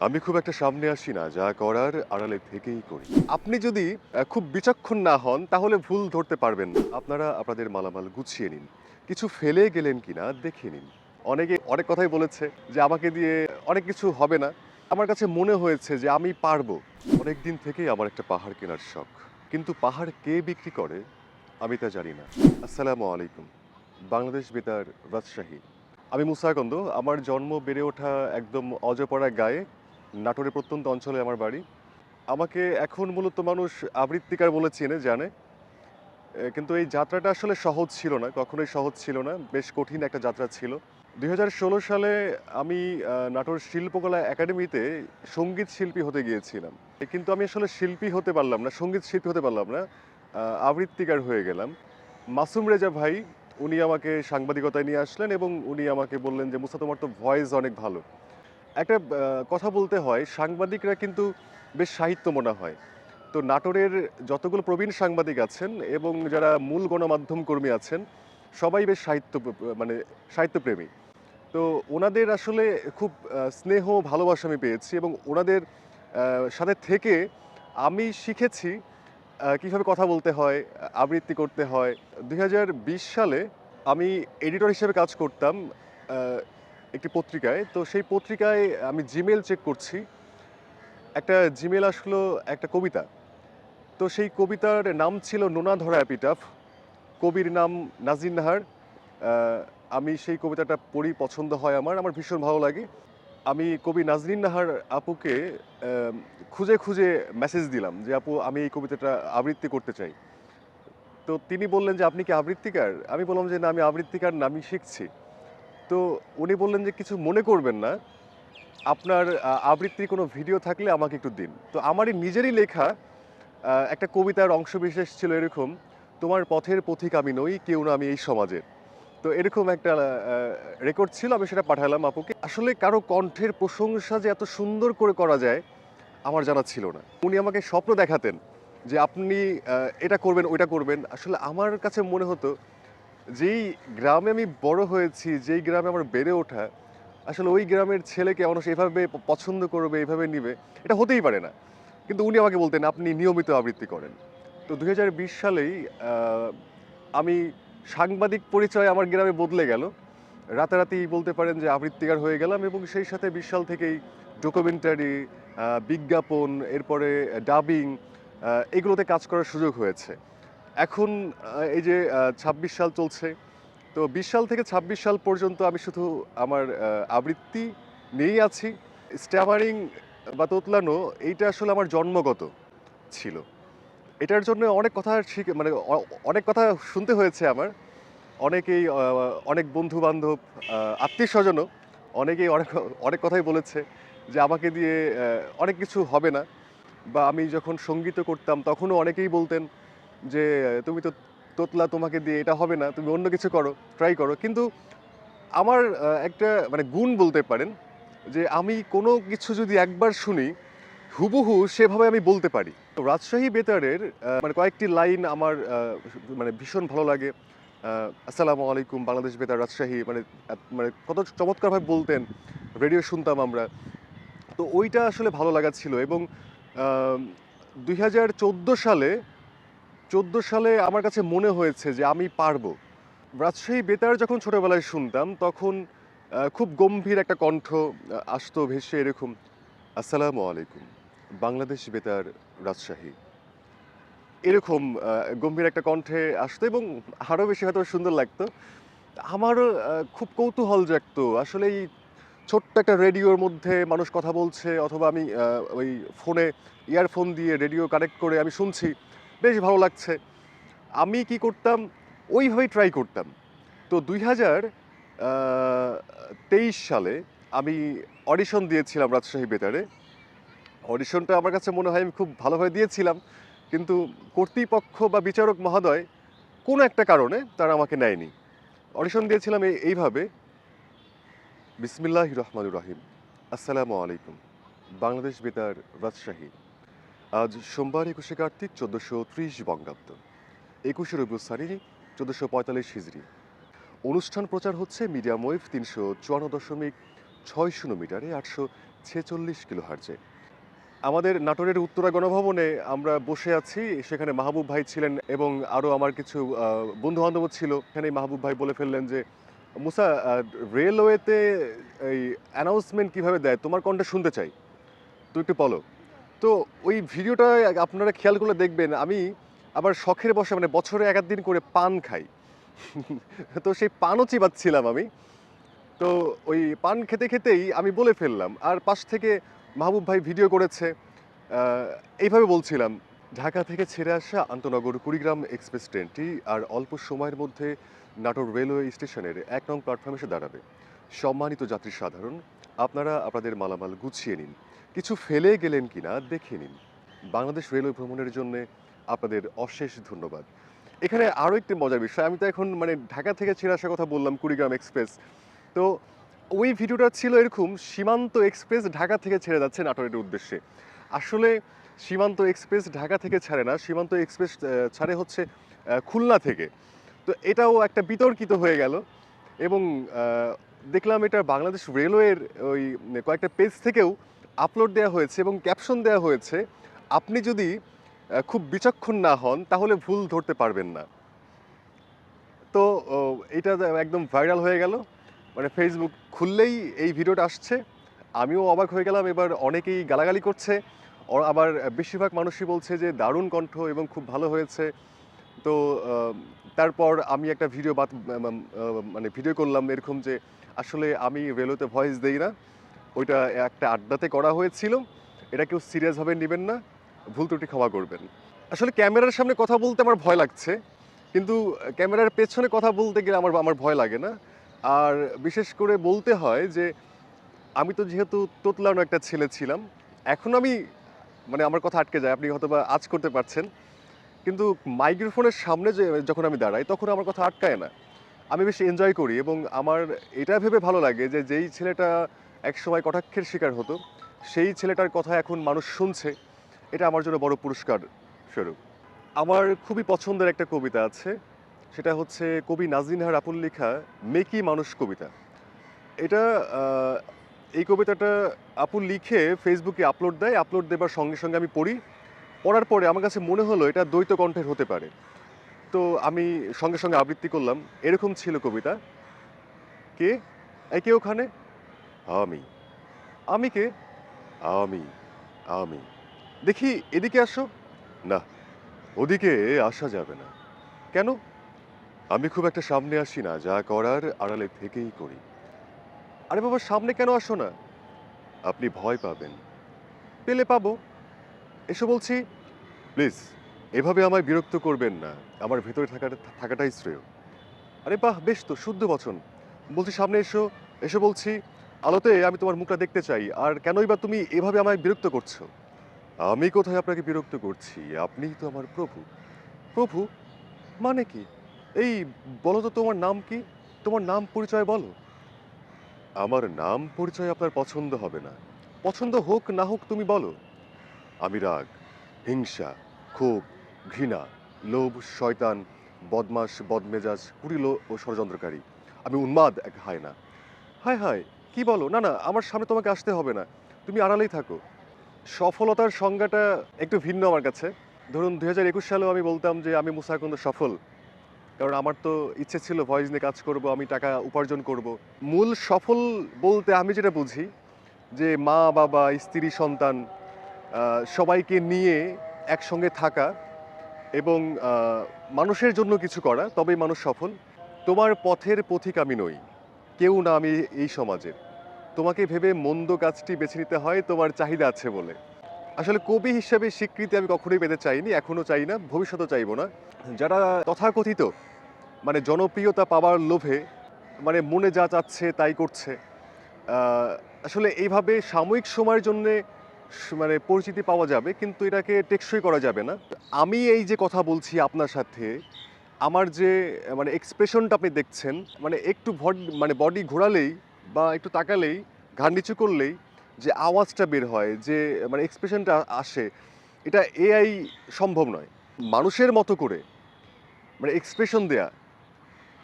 আমি খুব একটা সামনে আসি না, যা করার আড়ালে থেকেই করি। আপনি যদি খুব বিচক্ষণ না হন তাহলে ভুল ধরতে পারবেন না। আপনারা আপনাদের মালামাল গুছিয়ে নিন। কিছু ফেলে গেলেন কিনা দেখে নিন। অনেকে অনেক কথাই বলেছে যে আমাকে দিয়ে অনেক কিছু হবে না। আমার কাছে মনে হয়েছে যে আমি পারবো। অনেকদিন থেকেই আমার একটা পাহাড় কেনার শখ। কিন্তু পাহাড় কে বিক্রি করে আমি তা জানি না। আসসালামু আলাইকুম। বাংলাদেশ বেতার, রাজশাহী। আমি মুসা আকন্দ। আমার জন্ম বেড়ে ওঠা একদম অজপাড়া গাঁয়ে, নাটোরের প্রত্যন্ত অঞ্চলে আমার বাড়ি। আমাকে এখন মূলত মানুষ আবৃত্তিকার বলে চেনে, জানে। কিন্তু এই যাত্রাটা আসলে সহজ ছিল না, কখনোই সহজ ছিল না। বেশ কঠিন একটা যাত্রা ছিল। ২০১৬ সালে আমি নাটোর শিল্পকলা একাডেমিতে সঙ্গীত শিল্পী হতে গিয়েছিলাম। কিন্তু আমি আসলে শিল্পী হতে পারলাম না, সঙ্গীত শিল্পী হতে পারলাম না। আবৃত্তিকার হয়ে গেলাম। মাসুম রেজা ভাই, উনি আমাকে সাংবাদিকতায় নিয়ে আসলেন এবং উনি আমাকে বললেন যে, "মুসা, তোমার তো ভয়েস অনেক ভালো।" একটা কথা বলতে হয়, সাংবাদিকরা কিন্তু বেশ সাহিত্যমনা হয়। তো নাটোরের যতগুলো প্রবীণ সাংবাদিক আছেন এবং যারা মূল গণমাধ্যম কর্মী আছেন, সবাই বেশ মানে সাহিত্যপ্রেমী। তো ওনাদের আসলে খুব স্নেহ, ভালোবাসা আমি পেয়েছি এবং ওনাদের সাথে থেকে আমি শিখেছি কিভাবে কথা বলতে হয়, আবৃত্তি করতে হয়। ২০২০ সালে আমি এডিটর হিসেবে কাজ করতাম আ একটি পত্রিকায়। তো সেই পত্রিকায় আমি জিমেইল চেক করছি। একটা জিমেইল আসলো একটা কবিতা। তো সেই কবিতার নাম ছিল 'নোনা ধরা এপিটাফ'। কবির নাম নাজির নাহার। আ আমি সেই কবিতাটা পড়ি, পছন্দ হয় আমার। আমার ভীষণ ভালো লাগে। আমি কবি নাজনীন নাহার আপুকে খুঁজে, খুঁজে মেসেজ দিলাম যে, "আপু, আমি এই কবিতাটা আবৃত্তি করতে চাই।" তো তিনি বললেন যে, "আপনি কি আবৃত্তিকার?" আমি বললাম যে, "না, আমি আবৃত্তিকার না, আমি শিখছি।" তো উনি বললেন যে, "কিছু মনে করবেন না। আপনার আবৃত্তির কোনো ভিডিও থাকলে আমাকে একটু দিন।" তো আমারই নিজেরই লেখা একটা কবিতার অংশবিশেষ ছিল এরকম, "তোমার পথের পথিক আমি নই, কেউ না আমি এই সমাজের।" তো এরকম একটা রেকর্ড ছিল, আমি সেটা পাঠালাম আপুকে। আসলে কারো কণ্ঠের প্রশংসা যে এত সুন্দর করে করা যায়, আমার জানা ছিল না। উনি আমাকে স্বপ্ন দেখাতেন যে, "আপনি এটা করবেন, ওইটা করবেন।" আসলে আমার কাছে মনে হতো, যেই গ্রামে আমি বড় হয়েছি, যেই গ্রামে আমার বেড়ে ওঠা, আসলে ওই গ্রামের ছেলেকে মানুষ এভাবে পছন্দ করবে, এভাবে নিবে, এটা হতেই পারে না। কিন্তু উনি আমাকে বলতেন, "আপনি নিয়মিত আবৃত্তি করেন।" তো ২০২০ সালেই আ আমি সাংবাদিক পরিচয় আমার গ্রামে বদলে গেল। রাতারাতি বলতে পারেন যে আবৃত্তিকার হয়ে গেলাম এবং সেই সাথে ২০ সাল থেকেই ডকুমেন্টারি, বিজ্ঞাপন, এরপরে ডাবিং, এগুলোতে কাজ করার সুযোগ হয়েছে। এখন এই যে ২৬ সাল চলছে। তো ২০ সাল থেকে ২৬ সাল পর্যন্ত আমি শুধু আমার আবৃত্তি নিয়েই আছি। স্ট্যামারিং বা তোতলানো, এইটা আসলে আমার জন্মগত ছিল। এটার জন্য অনেক কথা মানে অনেক কথা শুনতে হয়েছে আমার। অনেকেই অনেক বন্ধু-বান্ধব, আত্মীয়স্বজনও অনেকেই অনেক অনেক কথাই বলেছে যে আমাকে দিয়ে অনেক কিছু হবে না। বা আমি যখন সঙ্গীত করতাম তখনও অনেকেই বলতেন যে, "তুমি তো তোতলা, তোমাকে দিয়ে এটা হবে না। তুমি অন্য কিছু করো, ট্রাই করো।" কিন্তু আমার একটা মানে গুণ বলতে পারেন যে আমি কোনো কিছু যদি একবার শুনি, হুবহু সেভাবে আমি বলতে পারি। তো রাজশাহী বেতারের মানে কয়েকটি লাইন আমার মানে ভীষণ ভালো লাগে। "আসসালামু আলাইকুম, বাংলাদেশ বেতার, রাজশাহী।" মানে মানে কত চমৎকারভাবে বলতেন। রেডিও শুনতাম আমরা। তো ওইটা আসলে ভালো লাগা ছিল এবং আম ২০১৪ সালে আমার কাছে মনে হয়েছে যে আমি পারবো। রাজশাহী বেতার যখন ছোটবেলায় শুনতাম তখন খুব গম্ভীর একটা কণ্ঠ আসতো ভেসে এরকম, "আসসালামু আলাইকুম, বাংলাদেশ বেতার, রাজশাহী।" এরকম গম্ভীর একটা কণ্ঠে আসতো এবং আরো বেশি হয়তো সুন্দর লাগতো। আমারও খুব কৌতূহল জাগতো। আসলে এই ছোট্ট একটা রেডিওর মধ্যে মানুষ কথা বলছে অথবা আমি ওই ফোনে ইয়ারফোন দিয়ে রেডিও কানেক্ট করে আমি শুনছি। বেশ ভালো লাগছে। আমি কি করতাম? ওইভাবেই ট্রাই করতাম। তো ২০২৩ সালে আমি অডিশন দিয়েছিলাম রাজশাহী বেতারে। অডিশনটা আমার কাছে মনে হয় আমি খুব ভালোভাবে দিয়েছিলাম। কিন্তু কর্তৃপক্ষ বা বিচারক মহোদয় কোনো একটা কারণে তারা আমাকে নেয়নি। অডিশন দিয়েছিলাম এইভাবে, বিসমিল্লাহির রহমানির রহিম। আসসালামু আলাইকুম। বাংলাদেশ বেতার, রাজশাহী। আজ সোমবার ২১শে কার্তিক ১৪৩০ বঙ্গাব্দ। ২১শে রবিউল সানি ১৪৪৫ হিজরি। অনুষ্ঠান প্রচার হচ্ছে মিডিয়াম ওয়েভ ৩৫৪.৬০ মিটারে 46 কিলোহার্টজে। আমাদের নাটোরের উত্তরা গণভবনে আমরা বসে আছি। সেখানে মাহবুব ভাই ছিলেন এবং আরও আমার কিছু বন্ধু-বান্ধবও ছিল। এখানেই মাহবুব ভাই বলে ফেললেন যে, "মুসা, রেলওয়েতে এই অ্যানাউন্সমেন্ট কিভাবে দেয়? তোমার কণ্ঠে শুনতে চাই। তুই একটু বলো।" তো ওই ভিডিওটা আপনারা খেয়াল করলে দেখবেন আমি আবার শখের বশে মানে বছরে ১ আধ দিন করে পান খাই। তো সেই পানও চিবাচ্ছিলাম আমি। তো ওই পান খেতে, খেতেই আমি বলে ফেললাম। আর পাশ থেকে মাহবুব ভাই ভিডিও করেছে। আ এইভাবে বলছিলাম, "ঢাকা থেকে ছেড়ে আসা আন্তনগর কুড়িগ্রাম এক্সপ্রেস ট্রেনটি আর অল্প সময়ের মধ্যে নাটোর রেলওয়ে স্টেশনের ১ নং প্ল্যাটফর্মে এসে দাঁড়াবে। সম্মানিত যাত্রী সাধারণ, আপনারা আপনাদের মালামাল গুছিয়ে নিন। কিছু ফেলে গেলেন কিনা দেখে নিন। বাংলাদেশ রেলওয়ে ভ্রমণের জন্যে আপনাদের অশেষ ধন্যবাদ।" এখানে আরো একটি মজার বিষয়, আমি তো এখন মানে ঢাকা থেকে ছেড়ে আসার কথা বললাম কুড়িগ্রাম এক্সপ্রেস। তো ওই ভিডিওটা ছিল এরকম, সীমান্ত এক্সপ্রেস ঢাকা থেকে ছেড়ে যাচ্ছে নাটোরের উদ্দেশ্যে। আসলে সীমান্ত এক্সপ্রেস ঢাকা থেকে ছাড়ে না, সীমান্ত এক্সপ্রেস ছাড়ে হচ্ছে খুলনা থেকে। তো এটাও একটা বিতর্কিত হয়ে গেল এবং আ দেখলাম এটা বাংলাদেশ রেলওয়ের ওই কয়েকটা পেজ থেকেও আপলোড দেয়া হয়েছে এবং ক্যাপশন দেয়া হয়েছে, "আপনি যদি খুব বিচক্ষণ না হন তাহলে ভুল ধরতে পারবেন না।" তো ও এইটা একদম ভাইরাল হয়ে গেল। মানে ফেসবুক খুললেই এই ভিডিওটা আসছে। আমিও অবাক হয়ে গেলাম। এবার অনেকেই গালাগালি করছে। আবার বেশিরভাগ মানুষই বলছে যে দারুণ কণ্ঠ এবং খুব ভালো হয়েছে। তো আ তারপর আমি একটা ভিডিও মানে ভিডিও করলাম এরকম যে, আসলে আমি রেলওয়েতে ভয়েস দেই না। ওইটা একটা আড্ডাতে করা হয়েছিল। এটা কেউ সিরিয়াস ভাবে নিবেন না। ভুল ত্রুটি ক্ষমা করবেন। আসলে ক্যামেরার সামনে কথা বলতে আমার ভয় লাগছে। কিন্তু ক্যামেরার পেছনে কথা বলতে গেলে আমার আমার ভয় লাগে না। আর বিশেষ করে বলতে হয় যে, আমি তো যেহেতু তোতলানো একটা ছেলে ছিলাম, এখন আমি মানে আমার কথা আটকে যায়। আপনি হয়তোবা আঁচ করতে পারছেন। কিন্তু মাইক্রোফোনের সামনে যখন আমি দাঁড়াই তখন আমার কথা আটকায় না। আমি বেশ এনজয় করি এবং আমার এটা ভেবে ভালো লাগে যে যেই ছেলেটা একসময় কটাক্ষের শিকার হতো, সেই ছেলেটার কথা এখন মানুষ শুনছে। এটা আমার জন্য বড় পুরস্কার স্বরূপ। আমার খুবই পছন্দের একটা কবিতা আছে। সেটা হচ্ছে কবি নাজনীন আপুর লেখা 'মেকি মানুষ' কবিতা। এটা আ এই কবিতাটা আপু লিখে ফেসবুকে আপলোড দেয়। আপলোড দেবার সঙ্গে, সঙ্গে আমি পড়ি। পড়ার পরে আমার কাছে মনে হলো এটা দ্বৈত কণ্ঠের হতে পারে। তো আমি সঙ্গে, সঙ্গে আবৃত্তি করলাম। এরকম ছিল কবিতা, "কে? এই কে ওখানে? আমি। আমি কে? আমি, আমি। দেখি এদিকে আসো। না, ওদিকে আসা যাবে না। কেন? আমি খুব একটা সামনে আসি না, যা করার আড়ালে থেকেই করি। আরে বাবা, সামনে কেন আসো না? আপনি ভয় পাবেন। পেলে পাবো। এসো বলছি। প্লিজ, এভাবে আমায় বিরক্ত করবেন না। আমার ভেতরে থাকাটাই শ্রেয়। আরে বাহ! বেশ তো, শুদ্ধ বচন। বলছি সামনে এসো, এসো বলছি। আলোতে আমি তোমার মুখটা দেখতে চাই। আর কেনই বা তুমি এভাবে আমায় বিরক্ত করছো? আমি কোথায় আপনাকে বিরক্ত করছি? আপনিই তো আমার প্রভু। প্রভু? মানে কি? এই বলো তো, তোমার নাম কি? তোমার নাম পরিচয় বলো। আমার নাম পরিচয় আপনার পছন্দ হবে না। পছন্দ হোক না হোক তুমি বলো। আমি রাগ, হিংসা, ক্ষোভ, ঘৃণা, লোভ, শয়তান, বদমাশ, বদমেজাজ, কুটিল ও ষড়যন্ত্রকারী। আমি উন্মাদ এক হায়না। হায় হায়! কি বলো? না, না, আমার সামনে তোমাকে আসতে হবে না। তুমি আড়ালেই থাকো। সফলতার সংজ্ঞাটা একটু ভিন্ন আমার কাছে। ধরুন ২০২১ সালেও আমি বলতাম যে আমি মুসা আকন্দ সফল। কারণ আমার তো ইচ্ছে ছিল ভয়েস নিয়ে কাজ করব, আমি টাকা উপার্জন করব। মূল সফল বলতে আমি যেটা বুঝি যে মা-বাবা, স্ত্রী, সন্তান সবাইকে নিয়ে একসঙ্গে থাকা এবং আ মানুষের জন্য কিছু করা, তবেই মানুষ সফল। তোমার পথের পথিক আমি নই। কেউ না আমি এই সমাজের। তোমাকে ভেবে মন্দ কাজটি বেছে নিতে হয় তোমার চাহিদা আছে বলে। আসলে কবি হিসেবে স্বীকৃতি আমি কখনোই পেতে চাইনি, এখনো চাই না, ভবিষ্যতেও চাইবো না। যারা তথাকথিত মানে জনপ্রিয়তা পাওয়ার লোভে মানে মনে যা চাচ্ছে তাই করছে। আ আসলে এইভাবে সাময়িক সময়ের জন্যে মানে পরিচিতি পাওয়া যাবে কিন্তু এটাকে টেকসই করা যাবে না। আমি এই যে কথা বলছি আপনার সাথে, আমার যে মানে এক্সপ্রেশনটা আপনি দেখছেন, মানে একটু মানে বডি ঘোরালেই বা একটু তাকালেই, ঘাড় নিচু করলেই যে আওয়াজটা বের হয়, যে মানে এক্সপ্রেশনটা আসে, এটা এআই সম্ভব নয়। মানুষের মতো করে মানে এক্সপ্রেশন দেয়া,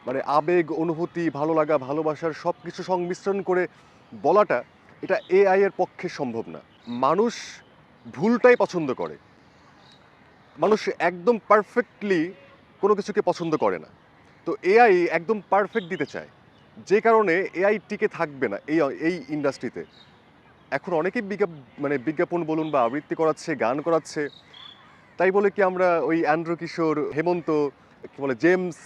মানে আবেগ, অনুভূতি, ভালো লাগা, ভালোবাসার সবকিছু সংমিশ্রণ করে বলাটা এটা এআই এর পক্ষে সম্ভব না। মানুষ ভুলটাই পছন্দ করে। মানুষ একদম পারফেক্টলি কোনো কিছুকে পছন্দ করে না। তো এআই একদম পারফেক্ট দিতে চায়। যে কারণে এআই টিকে থাকবে না এই ইন্ডাস্ট্রিতে। এখন অনেকেই মানে বিজ্ঞাপন বলুন বা আবৃত্তি করাচ্ছে, গান করাচ্ছে। তাই বলে কি আমরা ওই অ্যান্ড্রু কিশোর, হেমন্ত, কি বলে জেমস,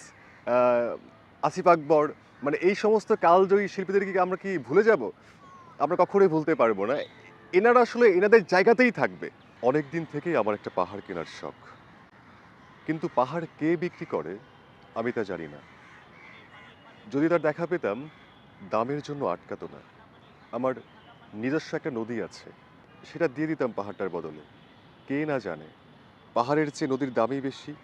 আ আসিফ আকবর মানে এই সমস্ত কালজয়ী শিল্পীদেরকে কি আমরা কি ভুলে যাব? আমরা কখনোই ভুলতে পারবো না। এনারা আসলে এনাদের জায়গাতেই থাকবে। অনেকদিন থেকেই আমার একটা পাহাড় কেনার শখ। কিন্তু পাহাড় কে বিক্রি করে আমি তা জানি না। যদি তার দেখা পেতাম, দামের জন্য আটকাতো না। আমার নিজস্ব একটা নদী আছে। সেটা দিয়ে দিতাম পাহাড়টার বদলে। কে না জানে, পাহাড়ের চেয়ে নদীর দামই বেশি।